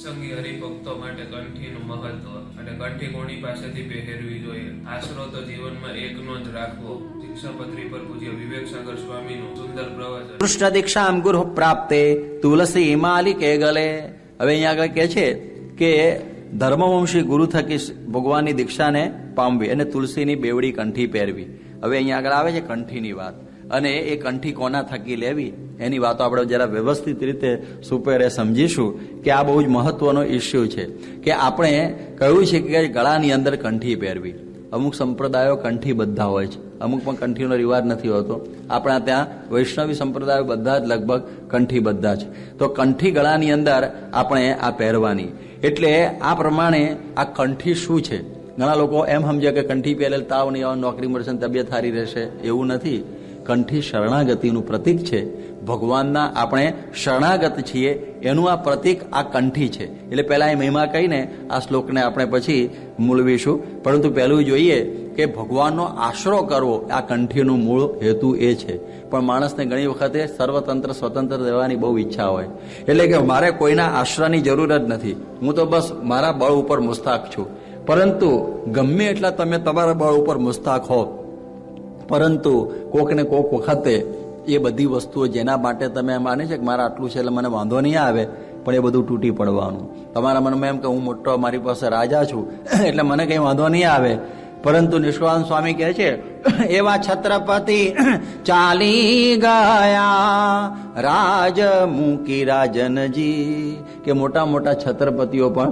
સત્સંગી હરિભક્તો માટે કંઠીનું મહત્વ અને કંઠી કોની પાસેથી પહેરવી જોઈએ. આશરો તો જીવનમાં એકનો જ રાખવો. શિક્ષાપત્રી પર પૂજ્ય વિવેક સાગર સ્વામીનું સુંદર પ્રવચન. કૃષ્ણ દીક્ષામ ગુરુ પ્રાપ્તે તુલસી માલિકે ગલે. હવે અહીંયા આગળ કે છે કે ધર્મવંશી ગુરુ થકી ભગવાનની દીક્ષાને પામવી અને તુલસીની બેવડી કંઠી પહેરવી. હવે અહીંયા આગળ આવે છે કંઠીની વાત, અને એ કંઠી કોના થકી લેવી એની વાતો આપણે જરા વ્યવસ્થિત રીતે સુપેરે સમજીશું કે આ બહુ જ મહત્વનો ઇસ્યુ છે કે આપણે કહ્યું છે કે ગળાની અંદર કંઠી પહેરવી. અમુક સંપ્રદાયો કંઠી બધા હોય છે, અમુક પણ કંઠીનો રિવાજ નથી હોતો. આપણા ત્યાં વૈષ્ણવી સંપ્રદાયો બધા જ લગભગ કંઠી બધા છે. તો કંઠી ગળાની અંદર આપણે આ પહેરવાની. એટલે આ પ્રમાણે આ કંઠી શું છે? ઘણા લોકો એમ સમજે કે કંઠી પહેરેલ તાવ નહીં આવે, નોકરી મળશે, તબિયત સારી રહેશે. એવું નથી. કંઠી શરણાગતિનું પ્રતીક છે. ભગવાનના આપણે શરણાગત છીએ એનું આ પ્રતીક આ કંઠી છે. એટલે પહેલા એ મહિમા કહીને આ શ્લોકને આપણે પછી મૂલવીશું. પરંતુ પહેલું જોઈએ કે ભગવાનનો આશરો કરવો આ કંઠીનું મૂળ હેતુ એ છે. પણ માણસને ઘણી વખતે સર્વતંત્ર સ્વતંત્ર રહેવાની બહુ ઈચ્છા હોય, એટલે કે મારે કોઈના આશરાની જરૂર જ નથી, હું તો બસ મારા બળ ઉપર મુસ્તાક છું. પરંતુ ગમે એટલા તમે તમારા બળ ઉપર મુસ્તાક હો, પરંતુ કોકને કોક વખતે એ બધી વસ્તુઓ જેના માટે તમે માને છે કે મારા આટલું છે એટલે મને વાંધો નહીં આવે, પણ એ બધું તૂટી પડવાનું. તમારા મનમાં એમ કે હું મોટો, મારી પાસે રાજા છું એટલે મને કંઈ વાંધો નહીં આવે. પરંતુ નિષ્કાળાનંદ સ્વામી કહે છે એવા છત્રપતિ ચાલી ગયા રાજ મૂકી રાજનજી, કે મોટા મોટા છત્રપતિઓ પણ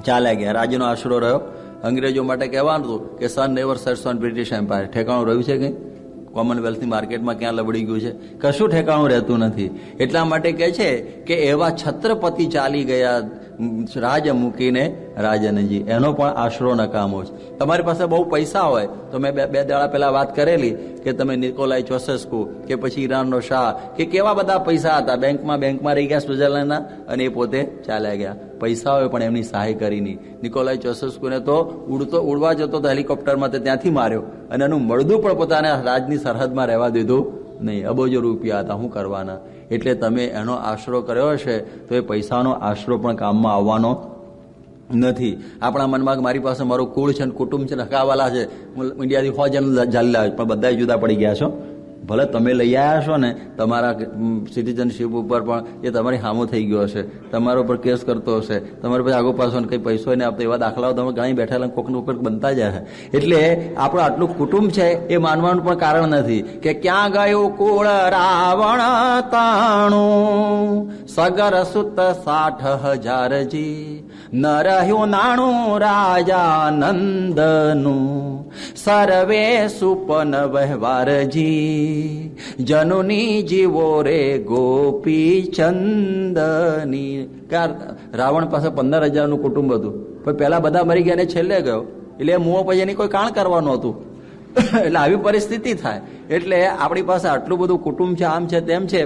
ચાલ્યા ગયા. રાજનો આશરો રહ્યો. અંગ્રેજો માટે કહેવાનું હતું કે sun never sets on British empire. ઠેકાણું રહ્યું છે કંઈ? કોમનવેલ્થની માર્કેટમાં ક્યાં લબડી ગયું છે? કશું ઠેકાણું રહેતું નથી. એટલા માટે કહે છે કે એવા છત્રપતિ ચાલી ગયા રાજ મૂકીને રાજનજી. એનો પણ આશરો નકામો છે. તમારી પાસે બહુ પૈસા હોય તો મેં બે દાડા પહેલા વાત કરેલી કે તમે નિકોલાઈ ચોસેસ્કુ કે પછી ઈરાનનો શાહ કે કેવા બધા પૈસા હતા, બેંકમાં રહી ગયા સ્વિટ્ઝરલેન્ડના, અને એ પોતે ચાલ્યા ગયા. પૈસા હોય પણ એમની સહાય કરી નહીં. નિકોલાઈ ચોસેસ્કુને તો ઉડવા જતો તો હેલિકોપ્ટરમાં તે ત્યાંથી માર્યો, અને એનું મળદું પણ પોતાના રાજની સરહદમાં રહેવા દીધું નહીં. અબજો રૂપિયા હતા, શું કરવાના? એટલે તમે એનો આશરો કર્યો હશે તો એ પૈસાનો આશરો પણ કામમાં આવવાનો નથી. આપણા મનમાં મારી પાસે મારું કુળ છે, કુટુંબ છે, હકાવાલા છે, ઇન્ડિયાથી 100 જણ ચાલ્યા, પણ બધા જુદા પડી ગયા છો. ભલે તમે લઈ આવ્યા છો ને તમારા સિટીઝનશીપ ઉપર, પણ એ તમારી હામો થઈ ગયો હશે, તમારા ઉપર કેસ કરતો હશે, તમારે પછી આગો પાછો કંઈ પૈસો નહીં આપતો. એવા દાખલાઓ તમે ઘણી બેઠેલા કોકના ઉપર બનતા જાય. એટલે આપણું આટલું કુટુંબ છે એ માનવાનું પણ કારણ નથી કે ક્યાં ગયું કુળ રાવણ તાણું, સગર સુત 60,000 જી, ન રહ્યું નાણું રાજા નંદનું, સર્વે સુપન વ્યવહારજી, જનુની જીવો રે ગોપી ચંદની. રાવણ પાસે 15,000 નું કુટુંબ હતું, પણ પેલા બધા મરી ગયા ને છેલ્લે ગયો. એટલે મુઓ પછી એની કોઈ કાણ કરવાનું હતું. એટલે આવી પરિસ્થિતિ થાય. એટલે આપણી પાસે આટલું બધું કુટુંબ છે, આમ છે, તેમ છે,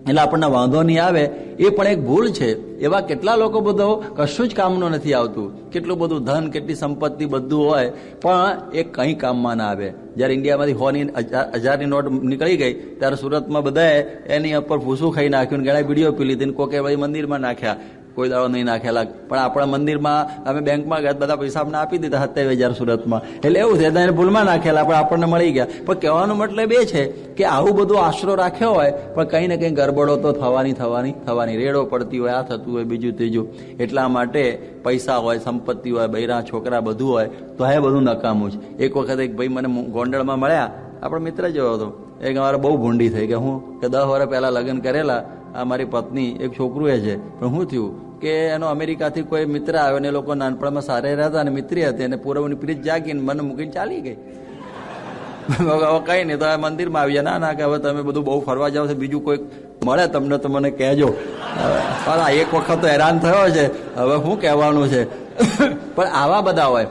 એટલે આપણને વાંધો નહીં આવે. એ પણ એક ભૂલ છે. એવા કેટલા લોકો બધો કશું જ કામનું નથી આવતું. કેટલું બધું ધન, કેટલી સંપત્તિ બધું હોય, પણ એ કંઈ કામમાં ના આવે. જ્યારે ઇન્ડિયામાંથી 1,000ની નોટ નીકળી ગઈ ત્યારે સુરતમાં બધાએ એની ઉપર ભૂસું ખાઈ નાખ્યું, ઘણા બીડીઓ પી લીધી, કોકે ભાઈ મંદિરમાં નાખ્યા, કોઈ દાડો નહીં નાખેલા. પણ આપણા મંદિરમાં અમે બેંકમાં ગયા, બધા પૈસા આપણે આપી દીધા 27,000 સુરતમાં. એટલે એવું છે, એને ભૂલમાં નાખેલા પણ આપણને મળી ગયા. પણ કહેવાનો મતલબ એ છે કે આવું બધું આશરો રાખ્યો હોય પણ કંઈ ને કંઈ ગરબડો તો થવાની રેડો પડતી હોય, આ થતું હોય, બીજું ત્રીજું. એટલા માટે પૈસા હોય, સંપત્તિ હોય, બૈરા છોકરા બધું હોય તો એ બધું નકામું છે. એક વખત એક ભાઈ મને ગોંડલમાં મળ્યા, આપણો મિત્ર જેવો હતો. એક અમારે બહુ ભૂંડી થઈ કે હું કે 10 વર્ષ પહેલા લગ્ન કરેલા, આ મારી પત્ની, એક છોકરું એ છે, પણ શું થયું કે એનો અમેરિકાથી કોઈ મિત્ર આવ્યો ને એ લોકો નાનપણમાં સારા રહેતા અને મિત્રી હતી, અને પૂરવની પ્રીત જાગીને મને મૂકીને ચાલી ગઈ. હવે કઈ નહીં, તો આ મંદિરમાં આવી જાય. ના કે હવે તમે બધું બહુ ફરવા જાવ છો, બીજું કોઈ મળે તમને તો મને કહેજો. પણ એક વખત તો હેરાન થયો છે, હવે શું કહેવાનું છે. પણ આવા બધા હોય.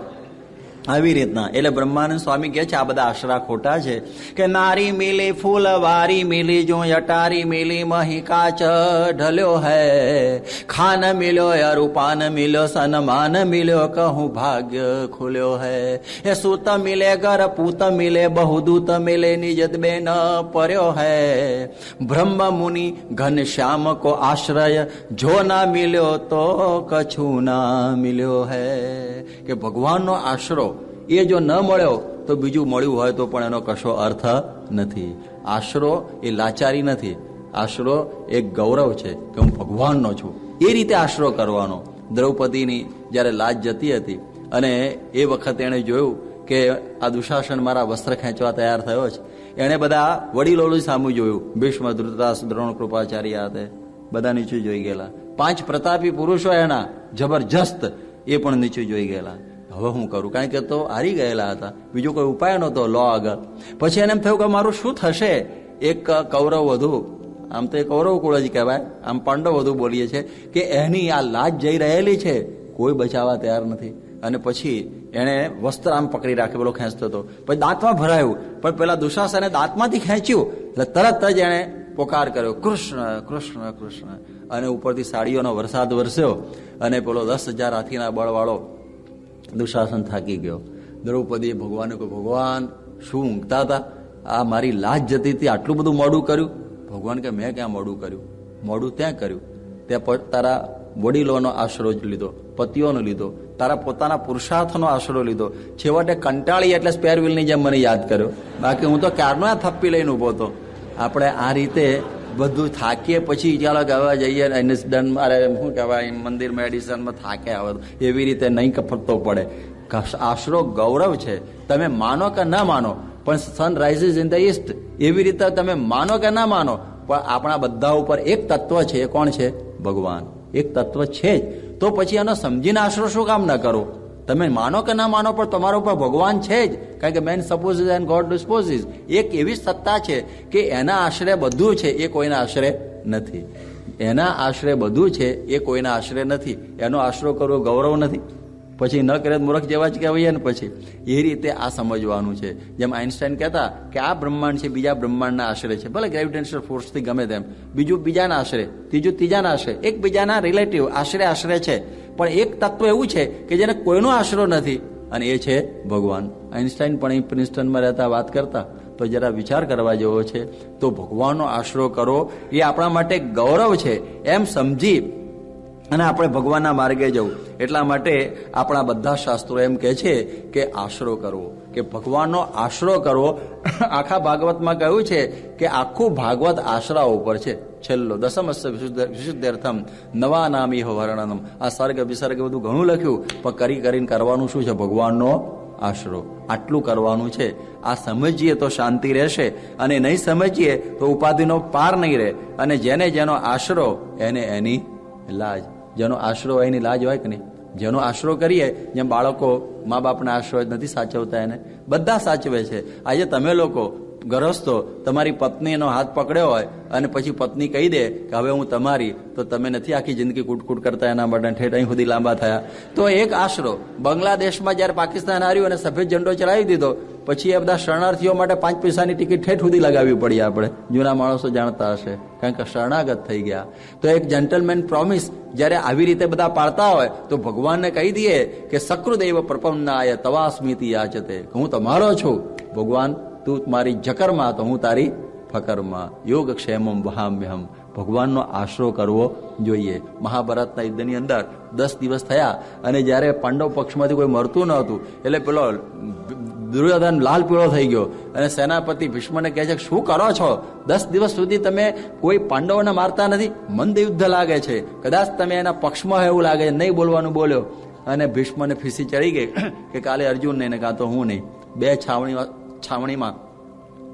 આવી રીતના એટલે બ્રહ્માનંદ સ્વામી કહે છે આ બધા આશરા ખોટા છે કે નારી મિલી ફૂલવારી મિલી જો અટારી મિલી મહી કાચ ઢલ્યો હૈ ખાન મિલ્યો અરૂપાન મિલ્યો સન્માન મિલ્યો કહું ભાગ્ય ખુલ્યો હૈ એ સૂત મિલે ઘર પૂત મિલે બહુદૂત મિલે નિજત બેન पर्यो है ब्रह्म मुनि घन श्याम को आश्रय जो ना मिल्यो तो कछु ना मिल्यो है કે ભગવાનનો આશરો એ જો ન મળ્યો તો બીજું મળ્યું હોય તો પણ એનો કશો અર્થ નથી. આશરો એ લાચારી નથી, આશરો એક ગૌરવ છે કે હું ભગવાનનો છું. એ રીતે આશરો કરવાનો. દ્રૌપદીની જ્યારે લાજ જતી હતી અને એ વખતે એણે જોયું કે આ દુશાસન મારા વસ્ત્ર ખેંચવા તૈયાર થયો છે, એણે બધા વડીલોનું સામું જોયું. ભીષ્મ, ધૃતરાષ્ટ્ર, દ્રોણ, કૃપાચાર્ય હાથે બધા નીચું જોઈ ગયેલા. 5 પ્રતાપી પુરુષો એના જબરજસ્ત એ પણ નીચું જોઈ ગયેલા. હવે હું કરું? કારણ કે તો હારી ગયેલા હતા, બીજો કોઈ ઉપાય નહોતો લો આગળ. પછી એને એમ થયું કે મારું શું થશે? એક કૌરવ વધુ, આમ તો એ કૌરવ કુળ જ કહેવાય, આમ પાંડવ વધુ બોલીએ છે કે એની આ લાજ જઈ રહેલી છે, કોઈ બચાવવા તૈયાર નથી. અને પછી એણે વસ્ત્ર આમ પકડી રાખે, પેલો ખેંચતો હતો, પછી દાંતમાં ભરાયું, પણ પેલા દુશાસને દાંતમાંથી ખેંચ્યું એટલે તરત જ એણે પોકાર કર્યો, કૃષ્ણ કૃષ્ણ કૃષ્ણ. અને ઉપરથી સાડીઓનો વરસાદ વરસ્યો અને પેલો 10,000 હાથીના બળવાળો દુશાસન થાકી ગયો. દ્રૌપદીએ ભગવાનને કહ્યું, ભગવાન શું ઊંઘતા હતા? આ મારી લાજ જતી હતી, આટલું બધું મોડું કર્યું? ભગવાન કે મેં ક્યાં મોડું કર્યું? મોડું ત્યાં કર્યું, ત્યાં તારા વડીલોનો આશરો જ લીધો, પતિઓનો લીધો, તારા પોતાના પુરુષાર્થનો આશરો લીધો. છેવટે કંટાળી એટલે સ્પેર વ્હીલની જેમ મને યાદ કર્યો, બાકી હું તો ક્યારનો આ થપ્પી લઈને ઉભો હતો. આપણે આ રીતે બધું થાકીએ પછી ચાલો ગવા જઈએ અરે શું કહેવાય મંદિર મેડિસનમાં થાકે આવે, એવી રીતે નહીં ફરતો પડે. આશરો ગૌરવ છે, તમે માનો કે ના માનો, પણ સન રાઇઝિસ ઇન ધ ઈસ્ટ એવી રીતે તમે માનો કે ના માનો, પણ આપણા બધા ઉપર એક તત્વ છે. એ કોણ છે? ભગવાન. એક તત્વ છે જ, તો પછી એનો સમજીને આશરો શું કામ ના કરો? તમે માનો કે ના માનો પણ તમારા ઉપર ભગવાન છે જ, કારણ કે મેન સપોઝિસ એન્ડ ગોડ ડિસ્પોઝિસ. એક એવી સત્તા છે કે એના આશરે બધું છે, એ કોઈના આશરે નથી. એના આશરે બધું છે, એ કોઈના આશરે નથી. એનો આશરો કરવો ગૌરવ નથી? પછી ન કરે મૂર્ખ જેવા જ કહેવાય ને. પછી એ રીતે આ સમજવાનું છે. જેમ આઇન્સ્ટાઈન કહેતા કે આ બ્રહ્માંડ છે બીજા બ્રહ્માંડના આશરે છે, ભલે ગ્રેવિટેશનલ ફોર્સથી ગમે તેમ, બીજું બીજાના આશરે, ત્રીજું ત્રીજાના આશરે, એકબીજાના રિલેટિવ આશરે છે. પણ એક તત્વ એવું છે કે જેને કોઈનો આશરો નથી, અને એ છે ભગવાન. આઇન્સ્ટાઈન પણ પ્રિન્સ્ટનમાં રહેતા વાત કરતા, તો જરા વિચાર કરવા જેવો છે. તો ભગવાનનો આશરો કરો એ આપણા માટે ગૌરવ છે, એમ સમજી અને આપણે ભગવાનના માર્ગે જવું. એટલા માટે આપણા બધા શાસ્ત્રો એમ કહે છે કે આશરો કરવો, કે ભગવાનનો આશરો કરવો. આખા ભાગવતમાં કહ્યું છે કે આખું ભાગવત આશરા ઉપર છે. છેલ્લો દસમસ્ય વિશુદ્ધર્થમ નવા નામી વર્ણનમ. આ સર્ગ વિસર્ગ બધું ઘણું લખ્યું, પણ કરીને કરવાનું શું છે? ભગવાનનો આશરો. આટલું કરવાનું છે. આ સમજીએ તો શાંતિ રહેશે, અને નહીં સમજીએ તો ઉપાધિનો પાર નહીં રહે. અને જેને જેનો આશરો એને એની લાજ. જેનો આશરો હોય એની લાજ હોય કે નહીં? જેનો આશરો કરીએ, જેમ બાળકો મા બાપના આશરો નથી સાચવતા, એને બધા સાચવે છે. આજે તમે લોકો ગૃહસ્થો તમારી પત્નીનો હાથ પકડ્યો હોય અને પછી પત્ની કહી દે કે હવે હું તમારી, તો તમે નથી આખી જિંદગી કૂટકૂટ કરતા એના માટે ઠેઠ અહીં સુધી લાંબા થયા? તો એક આશરો. બાંગ્લાદેશમાં જયારે પાકિસ્તાન હાર્યું અને સફેદ ઝંડો ચલાવી દીધો, પછી એ બધા શરણાર્થીઓ માટે 5 પૈસાની ટિકિટ ઠેઠ સુધી લગાવવી પડી. આપણે જૂના માણસો જાણતા હશે, કારણ કે શરણાગત થઈ ગયા. તો એક જેન્ટલમેન પ્રોમિસ જયારે આવી રીતે બધા પાળતા હોય, તો ભગવાનને કહી દઈએ કે સકૃદેવ પ્રપન્નાય તવાસ્મિતિ યાચતે, હું તમારો છું ભગવાન, તું મારી જકરમાં તો હું તારી ફકરમાં. યોગક્ષેમમ વહામ્યહમ. ભગવાનનો આશરો કરવો જોઈએ. મહાભારતના યુદ્ધની અંદર 10 દિવસ થયા અને જ્યારે પાંડવ પક્ષમાંથી કોઈ મરતું ન હતું, એટલે પેલો દુર્યોધન લાલ પીળો થઈ ગયો અને સેનાપતિ ભીષ્મને કહે છે કે શું કરો છો? 10 દિવસ સુધી તમે કોઈ પાંડવોને મારતા નથી, મંદ યુદ્ધ લાગે છે, કદાચ તમે એના પક્ષમાં એવું લાગે છે, નહીં બોલવાનું બોલ્યો. અને ભીષ્મને ફીસી ચડી ગઈ કે કાલે અર્જુન નહીં, કાં તો હું નહીં. 2 છાવણીમાં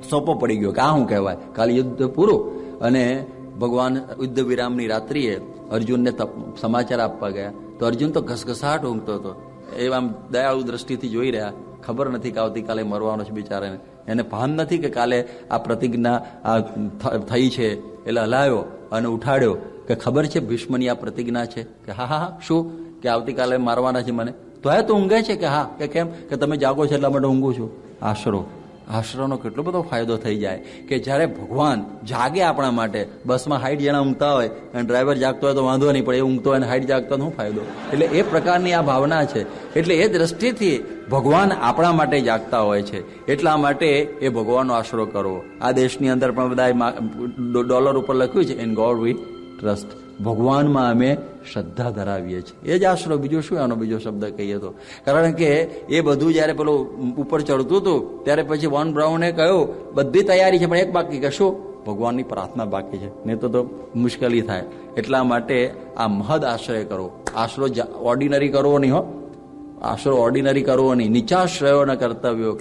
સોપો પડી ગયો કે આ શું કહેવાય? કાલે યુદ્ધ પૂરું. અને ભગવાન યુદ્ધ વિરામની રાત્રિએ અર્જુનને સમાચાર આપવા ગયા, તો અર્જુન તો ઘસઘસાટ ઊંઘતો હતો. એ આમ દયાળુ દ્રષ્ટિથી જોઈ રહ્યા, ખબર નથી કે આવતીકાલે મરવાનો છે બિચારાને. એને ભાન નથી કે કાલે આ પ્રતિજ્ઞા થઈ છે. એટલે હલાયો અને ઉઠાડ્યો કે ખબર છે ભીષ્મની આ પ્રતિજ્ઞા છે? કે હા હા, શું? કે આવતીકાલે મારવાના છે મને. તો એ તો ઊંઘે છે કે હા, કે કેમ કે તમે જાગો છો એટલા માટે ઊંઘું છું. આશરોનો કેટલો બધો ફાયદો થઈ જાય કે જ્યારે ભગવાન જાગે આપણા માટે. બસમાં 60 જણા ઊંઘતા હોય અને ડ્રાઈવર જાગતો હોય તો વાંધો નહીં, પણ એ ઊંઘતો હોય અને 60 જાગતો શું ફાયદો? એટલે એ પ્રકારની આ ભાવના છે. એટલે એ દ્રષ્ટિથી ભગવાન આપણા માટે જાગતા હોય છે. એટલા માટે એ ભગવાનનો આશરો કરવો. આ દેશની અંદર પણ બધા ડોલર ઉપર લખ્યું છે, ઇન ગોડ વી ટ્રસ્ટ. ભગવાનમાં અમે શ્રદ્ધા ધરાવીએ છીએ. એ જ આશરો. બીજું શું એનો બીજો શબ્દ કહીએ તો? કારણ કે એ બધું જયારે પેલું ઉપર ચડતું હતું ત્યારે પછી વોન બ્રાઉને કહ્યું બધી તૈયારી છે પણ એક બાકી, કે શું? ભગવાનની પ્રાર્થના બાકી છે, નહીં તો મુશ્કેલી થાય. એટલા માટે આ મહદ આશ્રય કરો. આશરો ઓર્ડિનરી કરવો નહીં હો, આશરો ઓર્ડિનરી કરવો નહીં. નીચાશ્રયો ને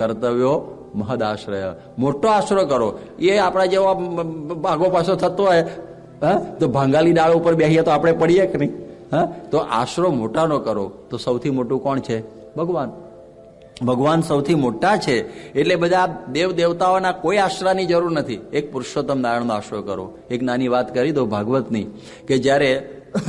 કર્તવ્યો મહદ આશ્રય. મોટો આશરો કરો. એ આપણા જેવા ભાગો પાછો થતો હોય તો ભાંગાલી ડાળ ઉપર બેસીએ તો આપણે પડીએ કે નહીં? તો આશરો મોટાનો કરો. તો સૌથી મોટું કોણ છે? ભગવાન. ભગવાન સૌથી મોટા છે. એટલે બધા દેવ દેવતાઓના કોઈ આશરાની જરૂર નથી. એક પુરુષોત્તમ નારાયણનો આશરો કરો. એક નાની વાત કરી દો ભાગવતની, કે જ્યારે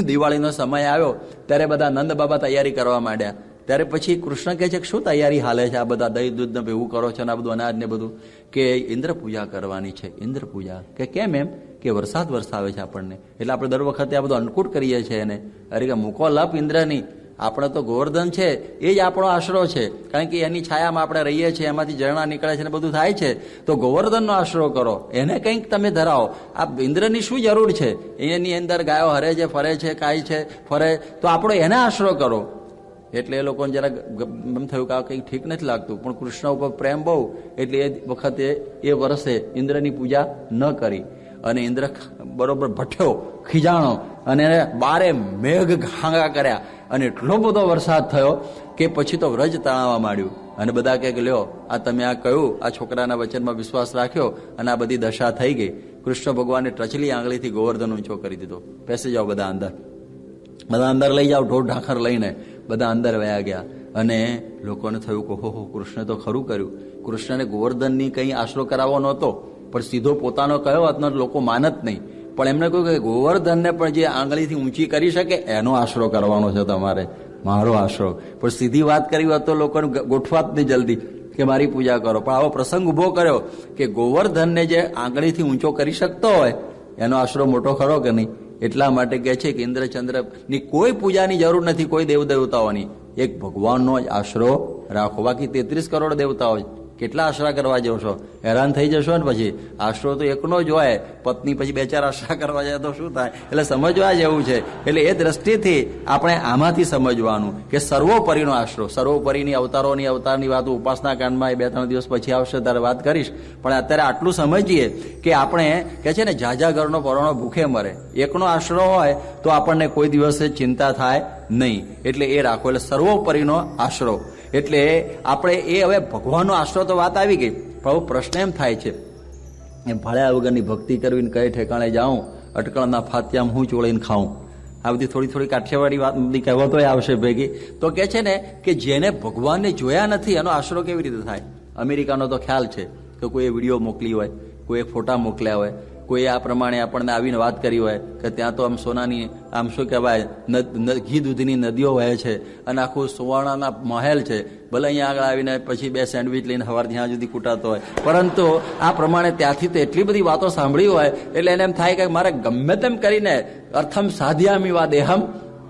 દિવાળીનો સમય આવ્યો ત્યારે બધા નંદ બાબા તૈયારી કરવા માંડ્યા. ત્યારે પછી કૃષ્ણ કહે છે કે શું તૈયારી હાલે છે? આ બધા દહીં દૂધ ને ભેગું કરો છો ને આ બધું અનાજ ને બધું, કે ઇન્દ્ર પૂજા કરવાની છે. ઇન્દ્ર પૂજા કે કેમ? એમ કે વરસાદ વરસાવે છે આપણને, એટલે આપણે દર વખતે આ બધું અન્નકૂટ કરીએ છીએ એને. અરે કે મૂકો લપ ઇન્દ્રની. આપણે તો ગોવર્ધન છે એ જ આપણો આશરો છે, કારણ કે એની છાયામાં આપણે રહીએ છીએ, એમાંથી ઝરણા નીકળે છે ને બધું થાય છે. તો ગોવર્ધનનો આશરો કરો, એને કંઈક તમે ધરાવો. આ ઇન્દ્રની શું જરૂર છે? એની અંદર ગાયો હરે છે, ફરે છે, ખાય છે, ફરે, તો આપણો એને આશરો કરો. એટલે એ લોકોને જરા એમ થયું કે આ કંઈક ઠીક નથી લાગતું, પણ કૃષ્ણ ઉપર પ્રેમ બહુ, એટલે એ વખતે એ વર્ષે ઇન્દ્રની પૂજા ન કરી. અને ઇન્દ્ર બરોબર ભઠ્યો, ખીજાણો, અને એને 12 મેઘ ઘાંગા કર્યા અને એટલો બધો વરસાદ થયો કે પછી તો વ્રજ તણાવવા માંડ્યું. અને બધા કે લ્યો આ તમે આ કહ્યું, આ છોકરાના વચનમાં વિશ્વાસ રાખ્યો અને આ બધી દશા થઈ ગઈ. કૃષ્ણ ભગવાને ટચલી આંગળીથી ગોવર્ધન ઊંચો કરી દીધો. બેસી જાઓ બધા અંદર, બધા અંદર લઈ જાઓ. ઢોર ઢાંખર લઈને બધા અંદર વયા ગયા. અને લોકોને થયું કે હો કૃષ્ણે તો ખરું કર્યું. કૃષ્ણને ગોવર્ધનની કંઈ આશરો કરાવવો નહોતો, પણ સીધો પોતાનો કયો હતો, લોકો માનત નહીં. પણ એમને કહ્યું કે ગોવર્ધનને પણ જે આંગળીથી ઊંચી કરી શકે એનો આશરો કરવાનો છે તમારે, મારો આશરો. પણ સીધી વાત કરી હોત તો લોકોને ગોઠવાત નહીં જલ્દી કે મારી પૂજા કરો. પણ આવો પ્રસંગ ઉભો કર્યો કે ગોવર્ધનને જે આંગળીથી ઊંચો કરી શકતો હોય એનો આશરો મોટો ખરો કે નહીં? એટલા માટે કહે છે કે ઇન્દ્રચંદ્રની કોઈ પૂજાની જરૂર નથી, કોઈ દેવ દેવતાઓની. એક ભગવાનનો જ આશરો રાખો. બાકી 33 કરોડ દેવતાઓ કેટલા આશરા કરવા જાવ છો? હેરાન થઈ જશો ને પછી. આશરો તો એકનો જ હોય, પત્ની પછી 2-4 આશરા કરવા જાય તો શું થાય? એટલે સમજવા જેવું છે. એટલે એ દ્રષ્ટિથી આપણે આમાંથી સમજવાનું કે સર્વોપરીનો આશરો. સર્વોપરીની અવતારની વાત ઉપાસના કાંડમાં 2-3 દિવસ પછી આવશે ત્યારે વાત કરીશ. પણ અત્યારે આટલું સમજીએ કે આપણે કે છે ને જાજા ઘરનો પરોણો ભૂખે મરે. એકનો આશરો હોય તો આપણને કોઈ દિવસે ચિંતા થાય નહીં. એટલે એ રાખો. એટલે સર્વોપરીનો આશરો. એટલે આપણે એ હવે ભગવાનનો આશરો તો વાત આવી ગઈ, પણ પ્રશ્ન એમ થાય છે એ ભાળ્યા વગરની ભક્તિ કરવીને કઈ ઠેકાણે જાઉં, અટકળના ફાત્યામાં હું ચોળીને ખાઉં. આ બધી થોડી કાઠિયાવાડી વાત બધી કહેવતો આવશે ભેગી. તો કે છે ને કે જેને ભગવાનને જોયા નથી એનો આશરો કેવી રીતે થાય? અમેરિકાનો તો ખ્યાલ છે કે કોઈ વિડીયો મોકલી હોય, કોઈ ફોટા મોકલ્યા હોય, કોઈ આ પ્રમાણે આપણને આવીને વાત કરી હોય કે ત્યાં તો આમ સોનાની આમ શું કહેવાય ઘી દૂધની નદીઓ વહે છે અને આખું સુવર્ણના મહેલ છે. ભલે અહીંયા આગળ આવીને પછી 2 સેન્ડવિચ લઈને સવાર ત્યાં સુધી કૂટાતો હોય, પરંતુ આ પ્રમાણે ત્યાંથી તો એટલી બધી વાતો સાંભળી હોય એટલે એને એમ થાય કે મારે ગમે તેમ કરીને અર્થમ સાધ્યામી વા દેહમ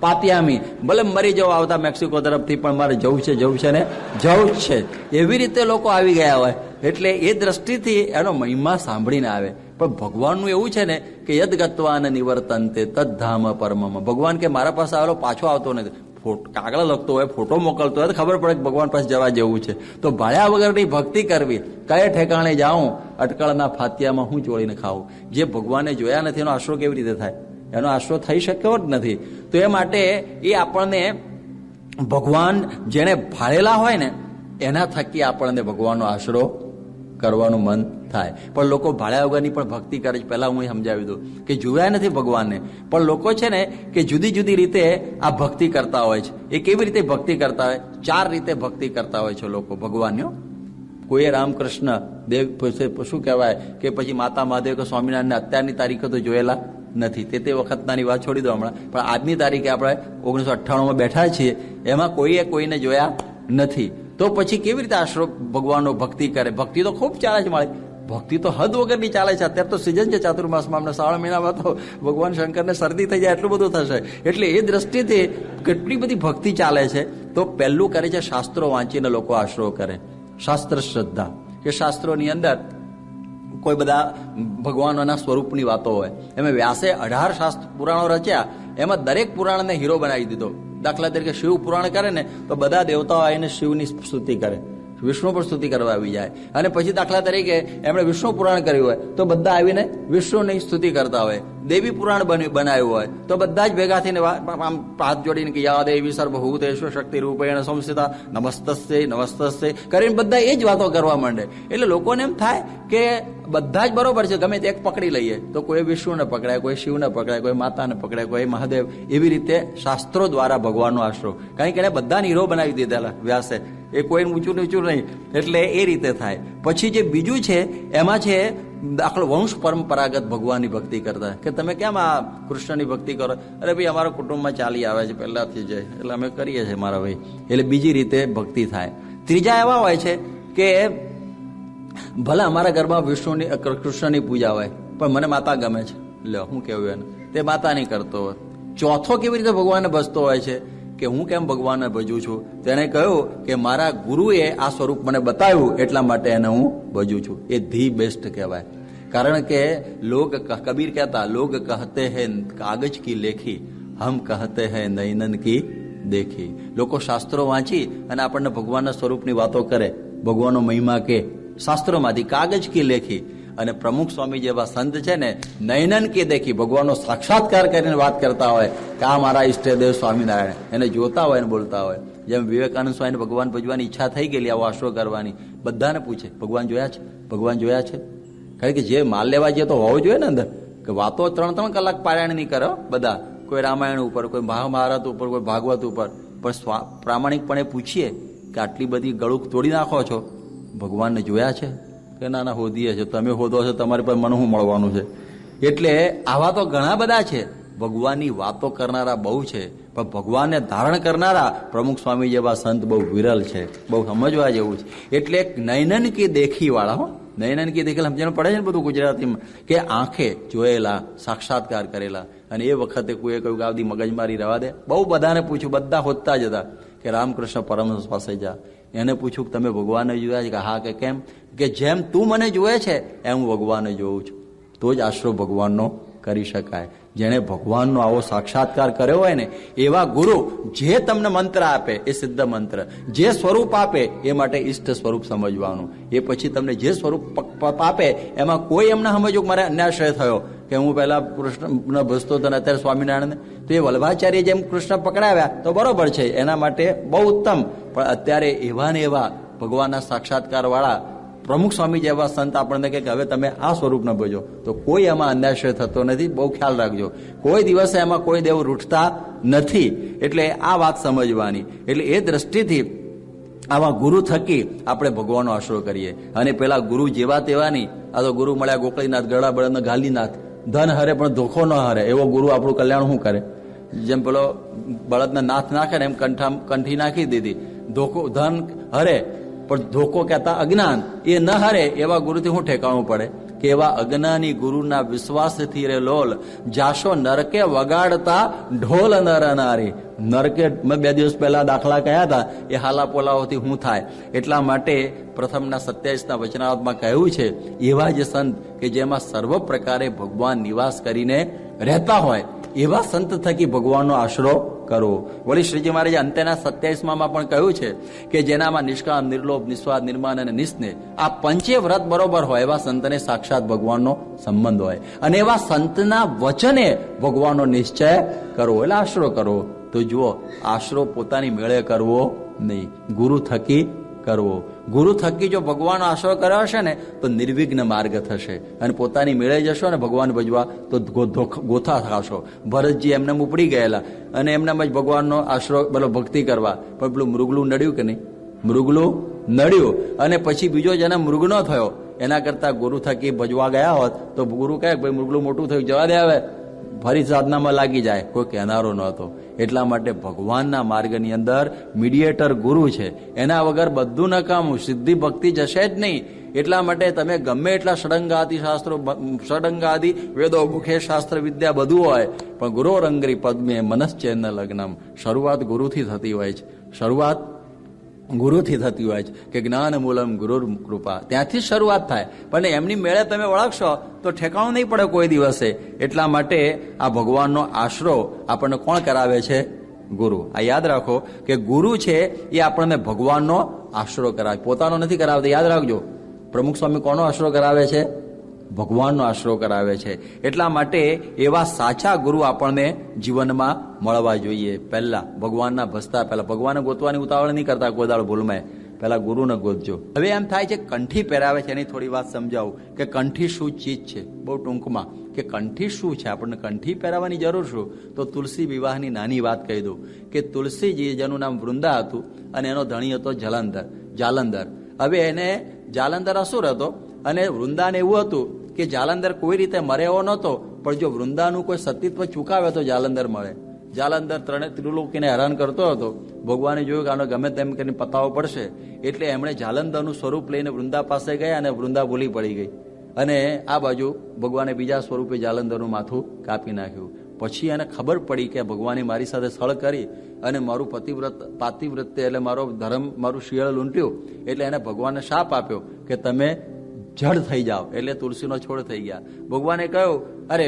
પાત્યામી, ભલે મરી જવા આવતા મેક્સિકો તરફથી પણ મારે જવું છે ને જવું જ છે. એવી રીતે લોકો આવી ગયા હોય. એટલે એ દ્રષ્ટિથી એનો મહિમા સાંભળીને આવે. પણ ભગવાનનું એવું છે ને કે યદગત્વાન નિવર્તન્તે તદ્ધામ પરમમ. ભગવાન કે મારા પાસે આવેલો પાછો આવતો નથી. કાગળ લખતો હોય, ફોટો મોકલતો હોય તો ખબર પડે કે ભગવાન પાસે જવા જેવું છે. તો ભાળ્યા વગરની ભક્તિ કરવી. કયે ઠેકાણે જાઉં, અટકળના ફાત્યામાં હું ચોળીને ખાવું. જે ભગવાનને જોયા નથી એનો આશરો કેવી રીતે થાય? એનો આશરો થઈ શક્યો જ નથી. તો એ માટે એ આપણને ભગવાન જેને ભાળેલા હોય ને એના થકી આપણને ભગવાનનો આશરો કરવાનું મન થાય. પણ લોકો ભાળ્યા વગરની પણ ભક્તિ કરે છે. પહેલા હું સમજાવી દઉં કે જોયા નથી ભગવાનને, પણ લોકો છે ને કે જુદી જુદી રીતે આ ભક્તિ કરતા હોય છે. એ કેવી રીતે ભક્તિ કરતા હોય? 4 રીતે ભક્તિ કરતા હોય છે લોકો ભગવાનનો. કોઈએ રામકૃષ્ણ દેવ શું કહેવાય કે પછી માતા મહાદેવ કે સ્વામિનારાયણ અત્યારની તારીખે તો જોયેલા નથી. તે વખતનાની વાત છોડી દો હમણાં, પણ આજની તારીખે આપણે 1998માં બેઠા છીએ, એમાં કોઈએ કોઈને જોયા નથી. તો પછી કેવી રીતે આશરો ભગવાનનો ભક્તિ કરે? ભક્તિ તો ખૂબ ચાલે છે મારી, ભક્તિ તો હદ વગરની ચાલે છે. અત્યારે તો સિઝન છે ચાતુર્માસમાં, અમને 3 મહિનામાં તો ભગવાન શંકરને શરદી થઈ જાય એટલું બધું થશે. એટલે એ દ્રષ્ટિથી કેટલી બધી ભક્તિ ચાલે છે. તો પહેલું કરે છે શાસ્ત્રો વાંચીને લોકો આશરો કરે. શાસ્ત્ર શ્રદ્ધા, કે શાસ્ત્રોની અંદર કોઈ બધા ભગવાનોના સ્વરૂપની વાતો હોય. એમાં વ્યાસે 18 શાસ્ત્ર પુરાણો રચ્યા, એમાં દરેક પુરાણને હીરો બનાવી દીધો. દાખલા તરીકે શિવ પુરાણ કરે ને તો બધા દેવતાઓ આવીને શિવની સ્તુતિ કરે, વિષ્ણુ પણ સ્તુતિ કરવા આવી જાય. અને પછી દાખલા તરીકે એમણે વિષ્ણુ પુરાણ કર્યું હોય તો બધા આવીને વિષ્ણુની સ્તુતિ કરતા હોય. દેવી પુરાણ બનાવ્યું હોય તો બધા જ ભેગા થઈને આમ હાથ જોડીને કે યા દેવી સર્વભૂતેષુ શક્તિ રૂપેણ સંસ્થિતા નમસ્તસ્ય નમસ્તસ્ય કરીને બધા એ જ વાતો કરવા માંડે. એટલે લોકોને એમ થાય કે બધા જ બરોબર છે, ગમે તે એક પકડી લઈએ તો કોઈ વિષ્ણુને પકડાય, કોઈ શિવને પકડાય, કોઈ માતાને પકડાય, કોઈ મહાદેવ. એવી રીતે શાસ્ત્રો દ્વારા ભગવાનનો આશરો, કારણ કે એને બધાને હીરો બનાવી દીધેલા વ્યાસે, એ કોઈ ઊંચું નીચું નહીં. એટલે એ રીતે થાય. પછી જે બીજું છે એમાં છે દાખલો વંશ પરંપરાગત ભગવાનની ભક્તિ કરતા, કે તમે કેમ આ કૃષ્ણની ભક્તિ કરો? અરે ભાઈ અમારા કુટુંબમાં ચાલી આવે છે પહેલાથી જ, એટલે અમે કરીએ છીએ મારા ભાઈ. એટલે બીજી રીતે ભક્તિ થાય. ત્રીજા એવા હોય છે કે ભલે અમારા ઘરમાં વિષ્ણુની કૃષ્ણની પૂજા હોય પણ મને માતા ગમે છે, લે હું કેવું એને, તે માતા નહીં કરતો હોય. ચોથો કેવી રીતે ભગવાનને ભજતો હોય છે કે હું કેમ ભગવાનને ભજું છું? તેને કહ્યું કે મારા ગુરુએ આ સ્વરૂપ મને બતાવ્યું એટલા માટે એને હું ભજું છું. એ ધી બેસ્ટ કહેવાય. કારણ કે કબીર કહેતા, લોગ કહતે હૈ કાગજ કી લેખી, હમ કહતે હૈ નૈનન કી દેખી. લોકો શાસ્ત્રો વાંચી અને આપણને ભગવાનના સ્વરૂપની વાતો કરે, ભગવાનનો મહિમા કે શાસ્ત્રોમાંથી કાગજ કી લેખી. અને પ્રમુખ સ્વામી જેવા સંત છે ને, નયનન કી દેખી, ભગવાનનો સાક્ષાત્કાર કરીને વાત કરતા હોય કે આ મારા ઈષ્ટદેવ સ્વામિનારાયણ, એને જોતા હોય અને બોલતા હોય. જેમ વિવેકાનંદ સ્વામીને ભગવાન ભજવાની ઈચ્છા થઈ ગયેલી, આવો આશરો કરવાની, બધાને પૂછે ભગવાન જોયા છે, ભગવાન જોયા છે. કારણ કે જે માલ લેવા જઈએ તો હોવો જોઈએ ને અંદર, કે વાતો 3-3 કલાક પારાયણ નહીં કરે બધા, કોઈ રામાયણ ઉપર, કોઈ મહાભારત ઉપર, કોઈ ભાગવત ઉપર. પણ પ્રામાણિકપણે પૂછીએ કે આટલી બધી ગળું તોડી નાખો છો, ભગવાનને જોયા છે? કે ના ના હોદીએ છે, તમે હોદો છો, તમારી પાસે મને શું મળવાનું છે? એટલે આવા તો ઘણા બધા છે. ભગવાનની વાતો કરનારા બહુ છે, પણ ભગવાનને ધારણ કરનારા પ્રમુખ સ્વામી જેવા સંત બહુ વિરલ છે, બહુ સમજવા જેવું છે. એટલે નયનન કી દેખી વાળા, હો, નયનન કી દેખેલા સમજણ પડે છે ને બધું ગુજરાતીમાં, કે આંખે જોયેલા, સાક્ષાત્કાર કરેલા. અને એ વખતે કોઈએ કહ્યું કે આવડી મગજમારી રહેવા દે. બહુ બધાને પૂછ્યું, બધા હોદતા જ હતા કે રામકૃષ્ણ પરમહંસ પાસે જા. એને પૂછ્યું કે તમે ભગવાનને જોયા છે? કે હા. કે કેમ? કે જેમ તું મને જોયે છે એમ હું ભગવાનને જોઉં છું. તો જ આશરો ભગવાનનો કરી શકાય. જેણે ભગવાનનો આવો સાક્ષાત્કાર કર્યો હોય ને, એવા ગુરુ જે તમને મંત્ર આપે એ સિદ્ધ મંત્ર, જે સ્વરૂપ આપે એ માટે ઈષ્ટ સ્વરૂપ સમજવાનું. એ પછી તમને જે સ્વરૂપ આપે એમાં કોઈ એમને સમજો કે મારે અન્યાશ્રય થયો, કે હું પહેલા કૃષ્ણ ભજતો હતો ને અત્યારે સ્વામિનારાયણ, તો એ વલ્ભાચાર્ય જેમ કૃષ્ણ પકડાવ્યા તો બરોબર છે, એના માટે બહુ ઉત્તમ. પણ અત્યારે એવા ને એવા ભગવાનના સાક્ષાત્કાર વાળા પ્રમુખ સ્વામી જેવા સંત આપણને કહે કે હવે તમે આ સ્વરૂપને ભજો, તો કોઈ એમાં અન્યાશ્રય થતો નથી. બહુ ખ્યાલ રાખજો, કોઈ દિવસે એમાં કોઈ દેવ રૂઠતા નથી. એટલે આ વાત સમજવાની. એટલે એ દ્રષ્ટિથી આવા ગુરુ થકી આપણે ભગવાનનો આશરો કરીએ. અને પેલા ગુરુ જેવા તેવાની, આ તો ગુરુ મળ્યા ગોકળીનાથ, ગળા બળદનો ગાલીનાથ, ધન હરે પણ ધોખો ન હરે, એવો ગુરુ આપણું કલ્યાણ શું કરે? જેમ પેલો બળદને નાથ નાખે ને એમ કંઠી નાખી દીધી. ધોકો ધન હરે પણ ધોકો કહેતા અજ્ઞાન, એ ન હરે એવા ગુરુથી શું ઠેકાણું પડે? કે એવા અજ્ઞાની ગુરુના વિશ્વાસથી રે લોલ, જાશો નરકે વગાડતા ઢોલ નર નારી. નરકે મેં 2 દિવસ પહેલા દાખલા કહ્યા હતા, એ હાલા પોલાઓથી શું થાય? એટલા માટે પ્રથમના 27ના વચનાવતમાં કહ્યું છે, એવા જે સંત કે જેમાં સર્વ પ્રકારે ભગવાન નિવાસ કરીને રહેતા હોય, એવા સંત થકી ભગવાનનો આશરો કરવો. વળી શ્રીજી મહારાજે અંત્યના 27માં પણ કહ્યું છે કે જેનામાં નિષ્કામ, નિર્લોભ, નિસ્વાદ, નિર્માન અને નિસ્નેહ, આ પંચે વ્રત બરોબર હોય એવા સંતને સાક્ષાત ભગવાનનો સંબંધ હોય. અને એવા સંતના વચને ભગવાનનો નિશ્ચય કરવો, એટલે આશરો કરવો. તો જુઓ, આશરો પોતાની મેળે કરવો નહીં, ગુરુ થકી કરવો. ગુરુ થકી જો ભગવાનનો આશરો કર્યો હશે ને તો નિર્વિઘ્ન માર્ગ થશે. અને પોતાની મેળે જશો ને ભગવાન ભજવા તો ગોથા થશો. ભરતજી એમને ઉપડી ગયેલા અને એમનામ જ ભગવાનનો આશરો પેલો ભક્તિ કરવા, પણ પેલું મૃગલું નડ્યું કે નહીં? મૃગલું નડ્યું અને પછી બીજો જન્મ મૃગનો થયો. એના કરતા ગુરુ થકી ભજવા ગયા હોત તો ગુરુ કહે ભાઈ મૃગલું મોટું થયું, જવા દે, હવે ફરી સાધનામાં લાગી જાય, કોઈ કહેનારો નહોતો. એટલા માટે ભગવાનના માર્ગની અંદર મીડિયેટર ગુરુ છે, એના વગર બધું નકામું, સિદ્ધિ ભક્તિ જશે જ નહીં. એટલા માટે તમે ગમે એટલા ષડંગાદિ શાસ્ત્રો, ષડંગાદિ વેદો, મુખે શાસ્ત્ર વિદ્યા બધું હોય, પણ ગુરો રંગરી પદ્મે મનશ્ચેન લગ્નમ. શરૂઆત ગુરુથી થતી હોય છે, શરૂઆત ગુરુથી થતી હોય છે કે જ્ઞાન મૂલમ ગુરુ કૃપા, ત્યાંથી જ શરૂઆત થાય. પણ એમની મેળે તમે વળગશો તો ઠેકાણું નહીં પડે કોઈ દિવસે. એટલા માટે આ ભગવાનનો આશરો આપણને કોણ કરાવે છે? ગુરુ. આ યાદ રાખો કે ગુરુ છે એ આપણને ભગવાનનો આશરો કરાવે, પોતાનો નથી કરાવતો. યાદ રાખજો, પ્રમુખ સ્વામી કોનો આશરો કરાવે છે? ભગવાનનો આશરો કરાવે છે. એટલા માટે એવા સાચા ગુરુ આપણને જીવનમાં મળવા જોઈએ. પહેલા ભગવાનના ભસતા પહેલા ભગવાનને ગોતવાની ઉતાવળ નહીં કરતા કોઈ દાડો ભૂલમાં, પહેલા ગુરુને ગોતજો. હવે એમ થાય છે કંઠી પહેરાવે છે, એની થોડી વાત સમજાવું કે કંઠી શું ચીજ છે, બહુ ટૂંકમાં કે કંઠી શું છે, આપણને કંઠી પહેરાવાની જરૂર શું? તો તુલસી વિવાહની નાની વાત કહી દઉં કે તુલસીજી, જેનું નામ વૃંદા હતું અને એનો ધણી હતો જાલંધર. હવે એને જાલંધર અસુર હતો અને વૃંદાને એવું હતું કે જાલંધર કોઈ રીતે મરે એવો નહોતો, પણ જો વૃંદાનું કોઈ સતીત્વ ચૂકાવે તો જાલંધર મળે. જાલંધર ત્રિલોકીને હેરાન કરતો હતો. ભગવાને જોયું કે આનો ગમે તેમ કરીને પતાવો પડશે, એટલે એમણે જાલંધરનું સ્વરૂપ લઈને વૃંદા પાસે ગયા અને વૃંદા ભૂલી પડી ગઈ. અને આ બાજુ ભગવાને બીજા સ્વરૂપે જાલંધરનું માથું કાપી નાખ્યું. પછી એને ખબર પડી કે ભગવાને મારી સાથે છળ કરી અને મારું પાતિવ્રત્ય એટલે મારો ધર્મ, મારું શિયળ લૂંટ્યું. એટલે એને ભગવાનને શાપ આપ્યો કે તમે જડ થઈ જાઓ, એટલે તુલસીનો છોડ થઈ ગયા. ભગવાને કહ્યું, અરે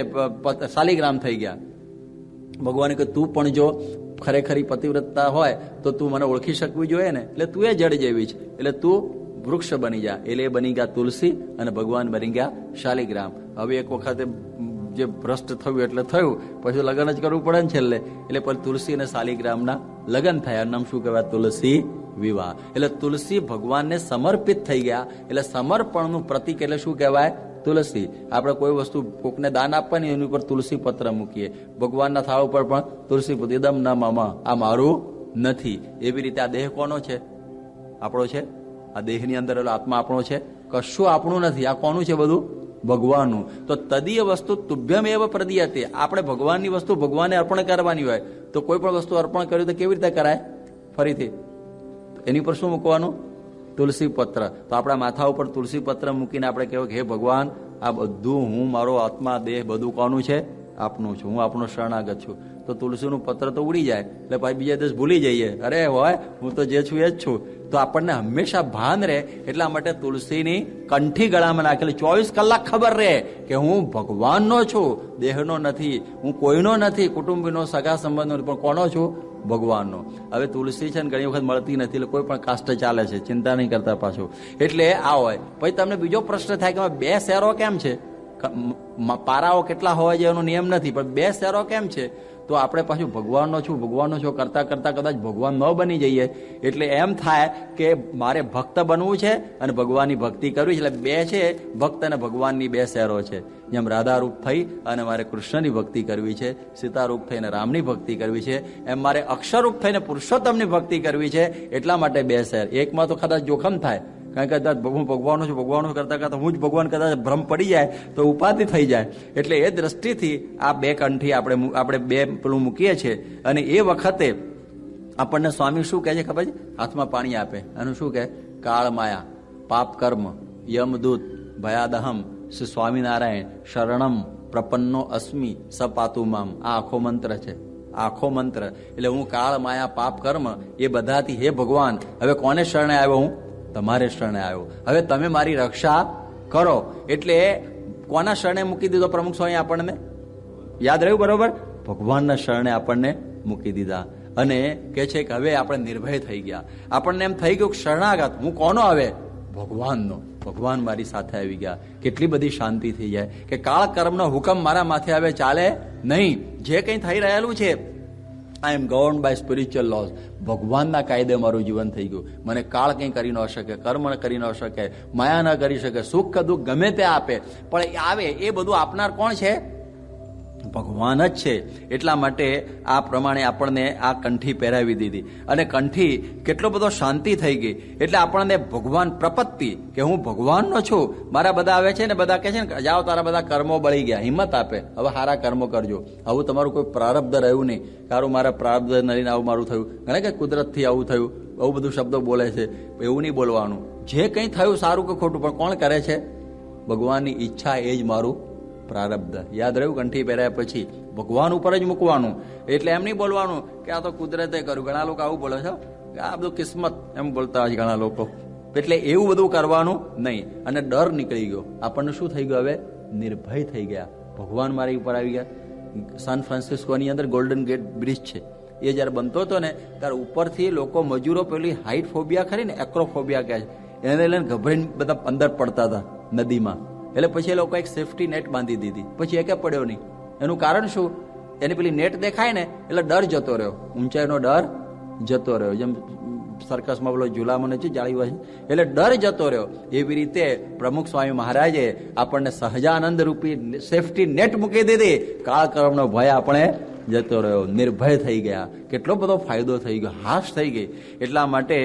શાલિગ્રામ થઈ ગયા. ભગવાને કહ્યું તું પણ જો ખરેખરી પતિવ્રતતા હોય તો તું મને ઓળખી શકવી જોઈએ ને, એટલે તું એ જડ જેવી છે, એટલે તું વૃક્ષ બની જા. એટલે એ બની ગયા તુલસી અને ભગવાન બની ગયા શાલિગ્રામ. હવે એક વખતે જે ભ્રષ્ટ થયું એટલે થયું, પછી લગ્ન જ કરવું પડે ને છેલ્લે. એટલે પછી તુલસી અને શાલિગ્રામના લગ્ન થયા. નામ શું કહેવાય? તુલસી વિવાહ. એટલે તુલસી ભગવાનને સમર્પિત થઈ ગયા, એટલે સમર્પણનું પ્રતીક એટલે શું કહેવાય? તુલસી. આપણે કોઈ વસ્તુ કોકને દાન આપવાની એની ઉપર તુલસી પત્ર મૂકીએ. ભગવાનના થાળ ઉપર પણ તુલસી પત્ર, દમ ના મામા, આ મારું નથી. એવી રીતે આ દેહ કોનો છે? આપણો છે. આ દેહની અંદર આત્મા આપણો છે? કશું આપણું નથી. આ કોનું છે બધું? ભગવાનનું. તો તદીય વસ્તુ તુભ્યમ એવ પ્રદીયતે. આપણે ભગવાનની વસ્તુ ભગવાનને અર્પણ કરવાની હોય તો કોઈ પણ વસ્તુ અર્પણ કર્યું તો કેવી રીતે કરાય? ફરીથી એની પર શું મૂકવાનું? તુલસી પત્ર. તો આપણા માથા ઉપર તુલસી પત્ર મૂકીને આપણે કહેવું કે હે ભગવાન, આ બધું હું, મારો આત્મા, દેહ બધું કોનું છે? આપનું છું. હું આપણો શરણાગત છું. તો તુલસીનું પત્ર તો ઉડી જાય, એટલે પછી બીજા દિવસ ભૂલી જઈએ, અરે હોય હું તો જે છું એ જ છું. તો આપણને હંમેશા ભાન રહે. એટલા માટે તુલસીની કંઠી ગળામાં નાખેલી 24 કલાક ખબર રહે કે હું ભગવાનનો છું, દેહનો નથી, હું કોઈનો નથી, કુટુંબીનો, સગા સંબંધનો, પણ કોનો છું? ભગવાનનો. હવે તુલસી છે ને ઘણી વખત મળતી નથી, એટલે કોઈ પણ કાસ્ટ ચાલે છે, ચિંતા નહીં કરતા પાછું. એટલે આ હોય. પછી તમને બીજો પ્રશ્ન થાય કે બે શેરો કેમ છે? પારાઓ કેટલા હોવા જોઈએ એનો નિયમ નથી, પણ બે શેરો કેમ છે? તો આપણે પાછું ભગવાનનો છું કરતા કરતા કદાચ ભગવાન ન બની જઈએ. એટલે એમ થાય કે મારે ભક્ત બનવું છે અને ભગવાનની ભક્તિ કરવી છે. એટલે બે છે, ભક્ત અને ભગવાનની બે શેરો છે. જેમ રાધા રૂપ થઈ અને મારે કૃષ્ણની ભક્તિ કરવી છે, સીતા રૂપ થઈને રામની ભક્તિ કરવી છે, એમ મારે અક્ષર રૂપ થઈને પુરુષોત્તમની ભક્તિ કરવી છે. એટલા માટે બે શેર. એકમાં તો કદાચ જોખમ થાય, કારણ કે કદાચ હું ભગવાનનું કરતા કરતા હું જ ભગવાન કદાચ ભ્રમ પડી જાય તો ઉપાધિ થઈ જાય. એટલે એ દ્રષ્ટિથી આ બે કંઠી આપણે બે પેલું મૂકીએ છીએ. અને એ વખતે આપણને સ્વામી શું કહે છે ખબર છે? હાથમાં પાણી આપે. આનું શું કહે? કાળ માયા, પાપ કર્મ, યમદૂત, ભયાદહમ, શ્રી સ્વામિનારાયણ શરણમ પ્રપન્નો અસ્મિ સપાતુ મામ. આ આખો મંત્ર છે. આખો મંત્ર એટલે હું કાળ માયા પાપ કર્મ એ બધાથી હે ભગવાન હવે કોને શરણે આવ્યો? હું તમારે શરણે આવ્યો. હવે તમે મારી રક્ષા કરો. એટલે કોના શરણે મૂકી દીધો પ્રમુખ સ્વામી આપણને? યાદ રહ્યું બરોબર? ભગવાનના શરણે આપણને મૂકી દીધા. અને કે છે કે હવે આપણે નિર્ભય થઈ ગયા. આપણને એમ થઈ ગયું શરણાગત હું કોનો? હવે ભગવાનનો. ભગવાન મારી સાથે આવી ગયા. કેટલી બધી શાંતિ થઈ જાય કે કાળ કર્મનો હુકમ મારા માથે હવે ચાલે નહીં. જે કંઈ થઈ રહેલું છે આઈ એમ ગવર્ન બાય સ્પિરિચ્યુઅલ લોઝ. ભગવાનના કાયદે મારું જીવન થઈ ગયું. મને કાળ કંઈ કરી ન શકે, કર્મ કરી ન શકે, માયા ન કરી શકે, સુખ કે દુઃખ ગમે તે આપે, પણ આવે એ બધું આપનાર કોણ છે? ભગવાન જ છે. એટલા માટે આ પ્રમાણે આપણને આ કંઠી પહેરાવી દીધી અને કંઠી કેટલો બધો શાંતિ થઈ ગઈ. એટલે આપણને ભગવાન પ્રપત્તિ કે હું ભગવાનનો છું. મારા બધા આવે છે ને, બધા કહે છે ને જાઓ તારા બધા કર્મો બળી ગયા, હિંમત આપે, હવે સારા કર્મો કરજો. આવું તમારું કોઈ પ્રારબ્ધ રહ્યું નહીં, કારું મારા પ્રારબ્ધ નહીં આવું મારું થયું, ઘણા કે કુદરતથી આવું થયું, બહુ બધું શબ્દો બોલે છે. એવું નહીં બોલવાનું. જે કંઈ થયું સારું કે ખોટું, પણ કોણ કરે છે? ભગવાનની ઈચ્છા, એ જ મારું પ્રારબ્ધ. યાદ રહ્યું? કંઠી પહેર્યા પછી ભગવાન ઉપર જ મૂકવાનું. એટલે એમ નહીં બોલવાનું કે આ તો કુદરતે કર્યું. ઘણા લોકો આવું બોલે છે કે આ બધું કિસ્મત, એમ બોલતા હોય ઘણા લોકો. એટલે એવું બધું કરવાનું નહીં. અને ડર નીકળી ગયો. આપણને શું થઈ ગયું? હવે નિર્ભય થઈ ગયા. ભગવાન મારી ઉપર આવી ગયા. સાન ફ્રાન્સિસ્કોની અંદર ગોલ્ડન ગેટ બ્રિજ છે, એ જયારે બનતો હતો ને ત્યારે ઉપરથી લોકો મજૂરો પેલી હાઇટ ફોબિયા ખરી ને, એક્રોફોબિયા કહે છે, એને લઈને ગભરાઈને બધા અંદર પડતા હતા નદીમાં. એટલે પછી એ લોકો એક સેફટી નેટ બાંધી દીધી, પછી એકે પડ્યો નહીં. એનું કારણ શું? એની પેલી નેટ દેખાય ને એટલે ડર જતો રહ્યો, ઊંચાઈનો ડર જતો રહ્યો. જેમ સર્કસમાં બોલો ઝુલામાં છે જાળી હોય, એટલે ડર જતો રહ્યો. એવી રીતે પ્રમુખ સ્વામી મહારાજે આપણને સહજાનંદ રૂપી સેફટી નેટ મૂકી દીધી. કાળ કર્મનો ભય આપણે જતો રહ્યો, નિર્ભય થઈ ગયા. કેટલો બધો ફાયદો થઈ ગયો, હાશ થઈ ગઈ. એટલા માટે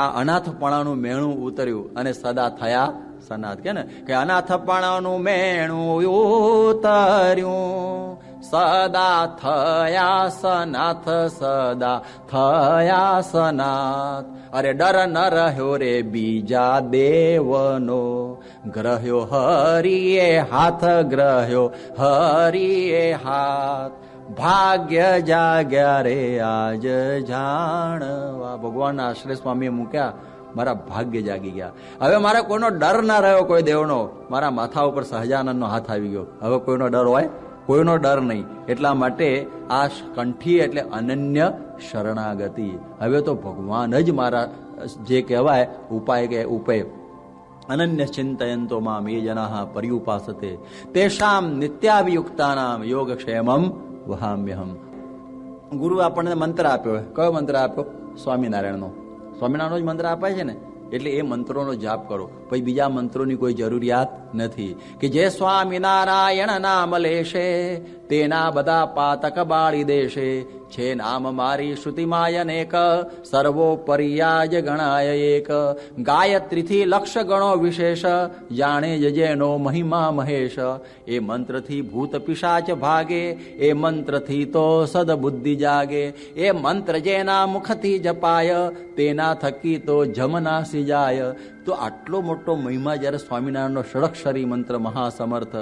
આ અનાથપણાનું મેણું ઉતર્યું અને સદા થયા સનાથ. કે અનાથપણાનું મેણું ઉતર્યું, સદા થયા સનાથ, સદા થયા સનાથ. અરે ડર ન રહ્યો રે બીજા દેવનો, ગ્રહ્યો હરિએ હાથ, ગ્રહ્યો હરિએ હાથ. ભાગ્ય જાગ્યા રે આજ જાણવા. ભગવાનના આશ્રય સ્વામીએ મૂક્યા, મારા ભાગ્ય જાગી ગયા. હવે મારે કોઈનો ડર ના રહ્યો, કોઈ દેવનો. મારા માથા ઉપર સહજાનંદનો હાથ આવી ગયો. હવે કોઈનો ડર હોય? કોઈનો ડર નહીં. એટલા માટે આ કંઠી એટલે અનન્ય શરણાગતિ. હવે તો ભગવાન જ મારા જે કહેવાય ઉપાય કે ઉપાય. અનન્ય ચિંતયંતો મામ એ જનાઃ પર્યુપાસતે તેષામ નિત્યાભિયુક્તાનામ યોગક્ષેમમ વહામ્યહમ. ગુરુ આપણને મંત્ર આપ્યો. કયો મંત્ર આપ્યો? સ્વામિનારાયણનો. સ્વામિનારાયણનો જ મંત્ર આપાય છે ને, એટલે એ મંત્રોનો જાપ કરો. પછી બીજા મંત્રોની કોઈ જરૂરિયાત નથી. કે જે સ્વામિનારાયણ નામ લેશે તેના બધા પાતક બાળી દેશે. છે નામ મારી શ્રુતિમાય અનેક, સર્વોપર્યાજ ગણાય એક. ગાયત્રીથી લક્ષ ગણો વિશેષ, જાણે જેનો મહિમા મહેશ. એ મંત્રથી ભૂત પિશાચ ભાગે, એ મંત્રથી તો સદબુદ્ધિ જાગે. એ મંત્ર જેના મુખથી જપાય, તેના થકી તો જમનાસી જાય. તો આટલો મોટો મહિમા જ્યારે સ્વામિનારાયણનો ષડક્ષરી મંત્ર મહાસમર્થ,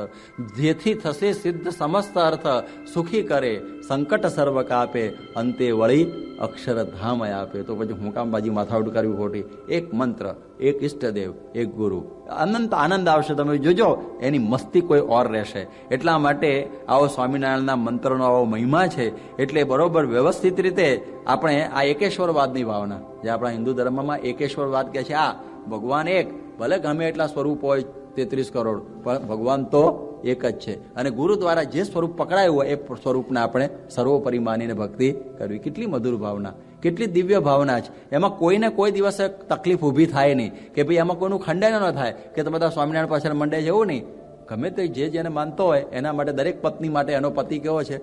જેથી થશે સિદ્ધ સમસ્ત અર્થ. સુખી કરે, સંકટ સર્વ કાપે, અંતે વળી અક્ષરધામ આપે. તો પછી હું કામ બાજી માથાઉટ કરવી ખોટી? એક મંત્ર, એક ઈષ્ટદેવ, એક ગુરુ. અનંત આનંદ આવશે. તમે જોજો એની મસ્તી કોઈ ઓર રહેશે. એટલા માટે આવો સ્વામિનારાયણના મંત્રનો આવો મહિમા છે. એટલે બરોબર વ્યવસ્થિત રીતે આપણે આ એકેશ્વરવાદની ભાવના, જે આપણા હિન્દુ ધર્મમાં એકેશ્વરવાદ કહે છે, આ ભગવાન એક, ભલે ગમે એટલા સ્વરૂપ હોય 33 કરોડ, પણ ભગવાન તો એક જ છે. અને ગુરુ દ્વારા જે સ્વરૂપ પકડાયું હોય એ સ્વરૂપને આપણે સર્વોપરી માનીને ભક્તિ કરવી. કેટલી મધુર ભાવના, કેટલી દિવ્ય ભાવના છે. એમાં કોઈને કોઈ દિવસે તકલીફ ઊભી થાય નહીં કે ભાઈ એમાં કોઈનું ખંડન ન થાય કે તમે બધા સ્વામિનારાયણ પાછળ મંડે છે, એવું નહીં. ગમે તે જેને માનતો હોય એના માટે, દરેક પત્ની માટે એનો પતિ કેવો છે?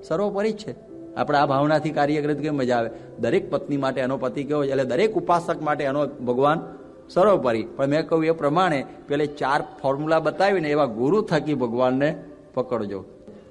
સર્વોપરી જ છે. આપણે આ ભાવનાથી કાર્ય કરીએ તો કેમ મજા આવે? દરેક પત્ની માટે એનો પતિ કેવો છે? એટલે દરેક ઉપાસક માટે એનો ભગવાન સર્વોપરી. પણ મેં કહ્યું એ પ્રમાણે પેલે 4 ફોર્મ્યુલા બતાવીને એવા ગુરુ થકી ભગવાનને પકડજો.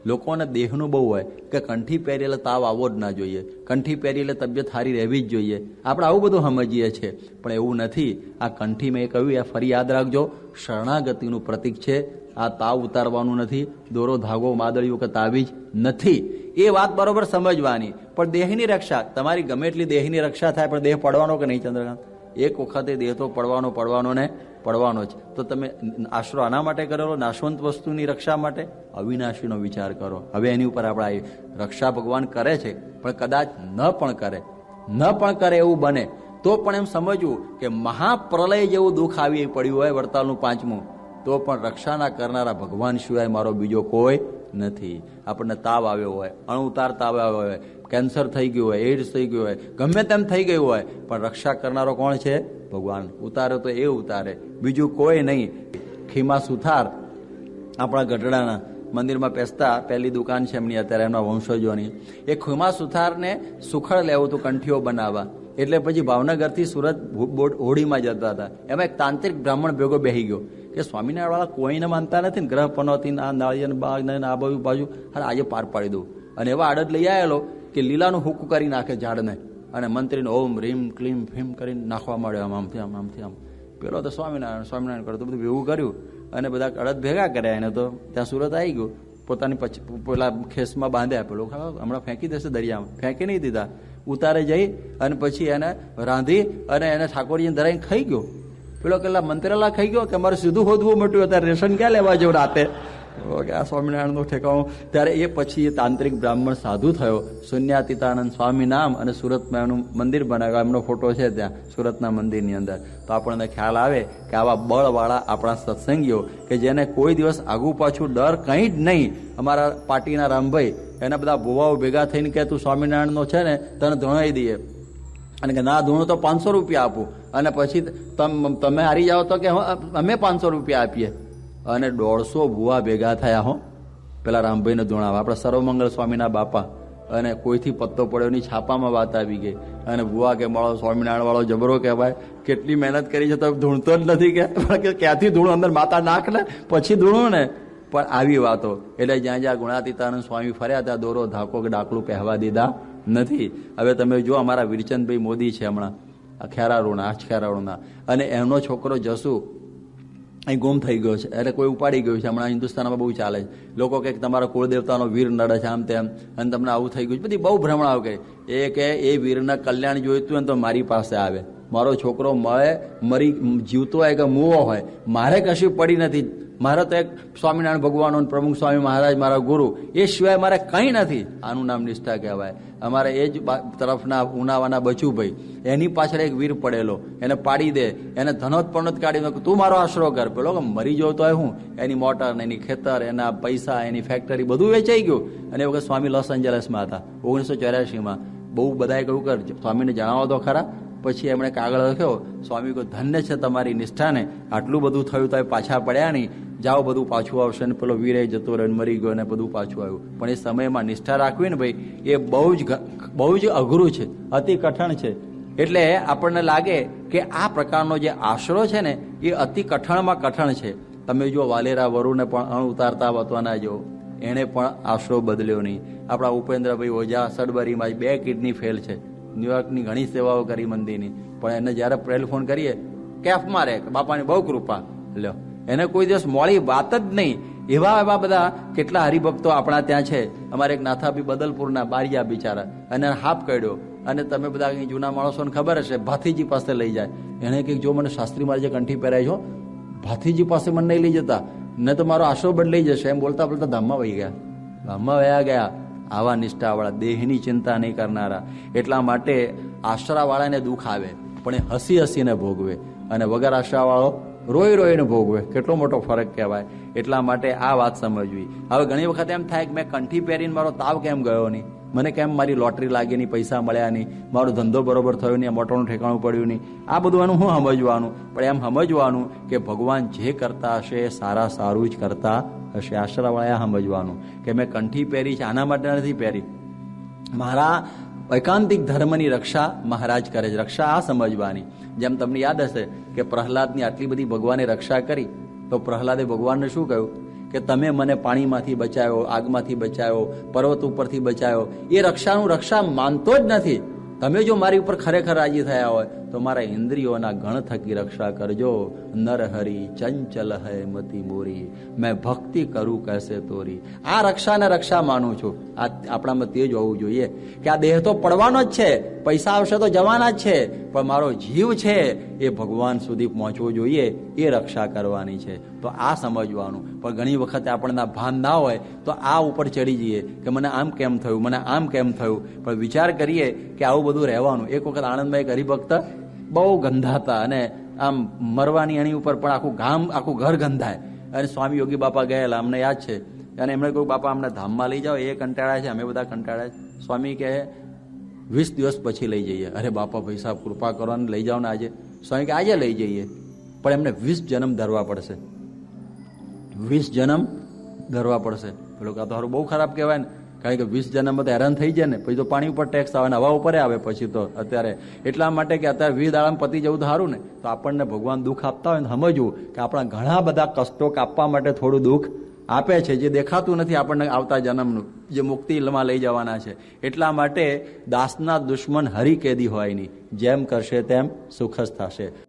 લોકોને દેહનું બહુ હોય કે કંઠી પહેરી એટલે તાવ આવવો જ ના જોઈએ, કંઠી પહેરી એટલે તબિયત સારી રહેવી જ જોઈએ. આપણે આવું બધું સમજીએ છીએ, પણ એવું નથી. આ કંઠી મેં કહ્યું એ ફરી યાદ રાખજો, શરણાગતિનું પ્રતીક છે. આ તાવ ઉતારવાનું નથી, દોરો ધાગો માદળિયું કે તાવીજ નથી. એ વાત બરોબર સમજવાની. પણ દેહની રક્ષા, તમારી ગમે એટલી દેહની રક્ષા થાય, પણ દેહ પડવાનો કે નહીં ચંદ્રકાંત? એક વખતે દેહ તો પડવાનો ને પડવાનો જ. તો તમે આશરો આના માટે કરેલો, નાશવંત વસ્તુની રક્ષા માટે? અવિનાશીનો વિચાર કરો. હવે એની ઉપર આપણે રક્ષા ભગવાન કરે છે, પણ કદાચ ન પણ કરે એવું બને તો પણ એમ સમજવું કે મહાપ્રલય જેવું દુઃખ આવી પડ્યું હોય, વડતાલનું 5મું, તો પણ રક્ષાના કરનારા ભગવાન સિવાય મારો બીજો કોઈ નથી. આપણને તાવ આવ્યો હોય, અણુતાર તાવ આવ્યો હોય, કેન્સર થઈ ગયું હોય, એઇડ્સ થઈ ગયું હોય, ગમે તેમ થઈ ગયું હોય, પણ રક્ષા કરનારો કોણ છે? ભગવાન. ઉતારે તો એ ઉતારે, બીજું કોઈ નહીં. ખીમા સુથાર આપણા ગઢડાના મંદિરમાં પેસતા પહેલી દુકાન છે એમની અત્યારે એમના વંશજોની. એ ખુમા સુથારને સુખડ લેવું હતું કંઠીઓ બનાવવા, એટલે પછી ભાવનગરથી સુરત હોડીમાં જતા હતા. એમાં એક તાંત્રિક બ્રાહ્મણ ભેગો બેસી ગયો કે સ્વામિનારાયણ વાળા કોઈને માનતા નથી ને, ગ્રહ પનોતી આ નાળિયેર બાગ ને આ બાજુ આજે પાર પાડી દઉં. અને એવા આડત લઈ આવેલો કે લીલાનું હુક કરી નાખે ઝાડને, અને મંત્રીને ઓમ રીમ ક્લીમ ફીમ કરીને નાખવા માંડ્યો આમથી આમ. પેલો તો સ્વામિનારાયણ કરતો બધું ભેગું કર્યું અને બધા અડદ ભેગા કર્યા. એને તો ત્યાં સુરત આવી ગયો, પોતાની પેલા ખેસમાં બાંધ્યા. પેલો હમણાં ફેંકી દેશે દરિયામાં, ફેંકી નહીં દીધા, ઉતારે જઈ અને પછી એને રાંધી અને એને ઠાકોરજીને ધરાઈને ખાઈ ગયો. પેલો કેટલા મંત્રેલા ખાઈ ગયો કે અમારે સીધું હોદવું મટ્યું, ત્યારે રેશન ક્યાં લેવા જવું રાતે, આ સ્વામિનારાયણનું ઠેકાણું. ત્યારે એ પછી એ તાંત્રિક બ્રાહ્મણ સાધુ થયો, શૂન્યાતીતાનંદ સ્વામી નામ, અને સુરતમાં એનું મંદિર બનાવ્યું. એમનો ફોટો છે ત્યાં સુરતના મંદિરની અંદર. તો આપણને ખ્યાલ આવે કે આવા બળવાળા આપણા સત્સંગીઓ કે જેને કોઈ દિવસ આગુ પાછું ડર કંઈ જ નહીં. અમારા પાર્ટીના રામભાઈ, એના બધા ભુવાઓ ભેગા થઈને કે તું સ્વામિનારાયણનો છે ને તને ધોણાઈ દઈએ, અને કે ના ધૂણું તો 500 રૂપિયા આપું, અને પછી તમે હારી જાઓ તો કે અમે 500 રૂપિયા આપીએ. અને 150 ભુવા ભેગા થયા હો પેલા રામભાઈને ધૂણાવા, આપણા સર્વમંગલ સ્વામીના બાપા. અને કોઈથી પત્તો પડ્યો નહીં, છાપામાં વાત આવી ગઈ. અને ભુવા કે મારો સ્વામિનારાયણ વાળો જબરો કહેવાય, કેટલી મહેનત કરી છે તો ધૂણતો જ નથી કે ક્યાંથી ધૂણું અંદર માતા નાખ ને પછી ધૂણું ને. પણ આવી વાતો એટલે જ્યાં જ્યાં ગુણાતીતાનંદ સ્વામી ફર્યા ત્યાં દોરો ધાકો કે ડાકલું પહેવા દીધા નથી. હવે તમે જો અમારા વીરચંદભાઈ મોદી છે હમણાં ખેરારુના, અને એમનો છોકરો જસુ અહીં ગુમ થઈ ગયો છે, એટલે કોઈ ઉપાડી ગયું છે. હમણાં હિન્દુસ્તાનમાં બહુ ચાલે છે, લોકો કે તમારા કુળદેવતાનો વીર નડે છે આમ તેમ, અને તમને આવું થઈ ગયું છે, બધી બહુ ભ્રમણાઓ કહે. એ કે એ વીરના કલ્યાણ જોઈતું હોય તો મારી પાસે આવે, મારો છોકરો મળે, મરી જીવતો હોય કે મૂવો હોય, મારે કશું પડી નથી. મારે તો એક સ્વામિનારાયણ ભગવાન, પ્રમુખ સ્વામી મહારાજ મારા ગુરુ, એ સિવાય મારે કંઈ નથી. આનું નામ નિષ્ઠા કહેવાય. અમારે એ જ તરફના ઉનાવાના બચુભાઈ, એની પાછળ એક વીર પડેલો, એને પાડી દે, એને ધનોત પણોત કાઢી તું મારો આશરો કર. પેલો મરી જતો હોય હું, એની મોટર, એની ખેતર, એના પૈસા, એની ફેક્ટરી બધું વેચાઈ ગયું. અને એ વખત સ્વામી લોસ એન્જલસમાં હતા 1984માં. બહુ બધાએ કહ્યું કર સ્વામીને જણાવો તો ખરા. પછી એમણે કાગળ લખ્યો, સ્વામી કોઈ ધન્ય છે તમારી નિષ્ઠાને, આટલું બધું થયું તો પાછા પડ્યા નહીં, જાઓ બધું પાછું આવશે. ને પેલો વીરે જતો રહ્યો, મરી ગયો, ને બધું પાછું આવ્યું. પણ એ સમયમાં નિષ્ઠા રાખવી ને ભાઈ, એ બહુ જ અઘરું છે, અતિ કઠણ છે. એટલે આપણને લાગે કે આ પ્રકારનો જે આશરો છે ને એ અતિ કઠણમાં કઠણ છે. તમે જો વાલેરા વરુને પણ અણ ઉતારતા વતવાના જો, એણે પણ આશરો બદલ્યો નહીં. આપણા ઉપેન્દ્રભાઈ ઓઝા સડબરીમાં 2 કિડની ફેલ છે, ન્યુયોર્કની ઘણી સેવાઓ કરી મંદિરની, પણ એને જ્યારે ટેલિફોન કરીએ કેફ મારે બાપાની બહુ કૃપા લ્યો, એને કોઈ દિવસ મોડી વાત જ નહીં. એવા બધા કેટલા હરિભક્તો આપણા ત્યાં છે. અમારે એક નાથાભી બદલપુરના બારિયા બિચારા, અને હાફ કાઢ્યો. અને તમે બધા જૂના માણસોને ખબર હશે, ભાથીજી પાસે લઈ જાય. એને કંઈક જો મને શાસ્ત્રી મારે જે કંઠી પહેરાય છો, ભાથીજી પાસે મને નહીં લઈ જતા, ને તો મારો આશરો બદલાઈ જશે, એમ બોલતા બોલતા ધામમાં વહી ગયા. આવા નિષ્ઠાવાળા, દેહની ચિંતા નહીં કરનારા. એટલા માટે આશરાવાળાને દુઃખ આવે પણ એ હસી હસીને ભોગવે, અને વગર આશરાવાળો રોઈને ભોગવે. કેટલો મોટો ફરક કહેવાય. એટલા માટે આ વાત સમજવી. હવે ઘણી વખત એમ થાય કે મેં કંઠી પહેરીને મારો તાવ કેમ ગયો નહીં, મને કેમ મારી લોટરી લાગી નહીં, પૈસા મળ્યા નહીં, મારો ધંધો બરોબર થયો નહીં, મોટોનું ઠેકાણું પડ્યું નહીં. આ બધું એનું શું સમજવાનું? પણ એમ સમજવાનું કે ભગવાન જે કરતા હશે એ સારું જ કરતા હશે. આશરાવાળાએ સમજવાનું કે મેં કંઠી પહેરી છે આના માટે નથી પહેરી, મારા એકાંતિક ધર્મની રક્ષા મહારાજ કરે છે. રક્ષા આ સમજવાની. જેમ તમને યાદ હશે કે પ્રહલાદની આટલી બધી ભગવાને રક્ષા કરી, તો પ્રહલાદે ભગવાનને શું કહ્યું કે તમે મને પાણીમાંથી બચાવ્યો, આગમાંથી બચાવ્યો, પર્વત ઉપરથી બચાવ્યો. એ રક્ષા માનતો જ નથી. તમે જો મારી ઉપર ખરેખર રાજી થયા હોય તો મારા ઇન્દ્રિયોના ગણ થકી રક્ષા કરજો. નરહરી ચંચલ હૈ મતિ મોરી, મેં ભક્તિ કરું કૈસે તોરી. આ રક્ષાને રક્ષા માનું છું. આ આપણામાં તે જ હોવું જોઈએ કે આ દેહ તો પડવાનો જ છે, પૈસા આવશે તો જવાના જ છે, પણ મારો જીવ છે એ ભગવાન સુધી પહોંચવો જોઈએ, એ રક્ષા કરવાની છે. તો આ સમજવાનું. પણ ઘણી વખતે આપણને ભાન ના હોય તો આ ઉપર ચડી જઈએ કે મને આમ કેમ થયું, મને આમ કેમ થયું. પણ વિચાર કરીએ કે આવું બધું રહેવાનું. એક વખત આણંદમાં એક હરિભક્ત બહુ ગંધાતા, અને આમ મરવાની એની ઉપર પણ આખું ઘર ગંધાય. અને સ્વામી યોગી બાપા ગયેલા, અમને યાદ છે. અને એમણે કહ્યું બાપા અમને ધામમાં લઈ જાઓ, એ કંટાળ્યા છે, અમે બધા કંટાળ્યા છે. સ્વામી કહે 20 દિવસ પછી લઈ જઈએ. અરે બાપા ભાઈ સાહેબ કૃપા કરવાને લઈ જાઓ ને આજે. સ્વામી કે આજે લઈ જઈએ, પણ એમને 20 જન્મ ધરવા પડશે, 20 જન્મ ધરવા પડશે. પેલું કાં તો સારું બહુ ખરાબ કહેવાય ને, કારણ કે 20 જન્મમાં તો હેરાન થઈ જાય ને, પછી તો પાણી ઉપર ટેક્સ આવે ને હવા ઉપર આવે પછી તો અત્યારે. એટલા માટે કે અત્યારે 20 દાડામાં પતી જવું તો સારું ને, તો આપણને ભગવાન દુઃખ આપતા હોય ને સમજવું કે આપણા ઘણા બધા કષ્ટો કાપવા માટે થોડું દુઃખ આપે છે, જે દેખાતું નથી આપણને આવતા જન્મનું, જે મુક્તિમાં લઈ જવાના છે. એટલા માટે દાસના દુશ્મન હરિ કેદી હોય નહીં, જેમ કરશે તેમ સુખ જ થશે.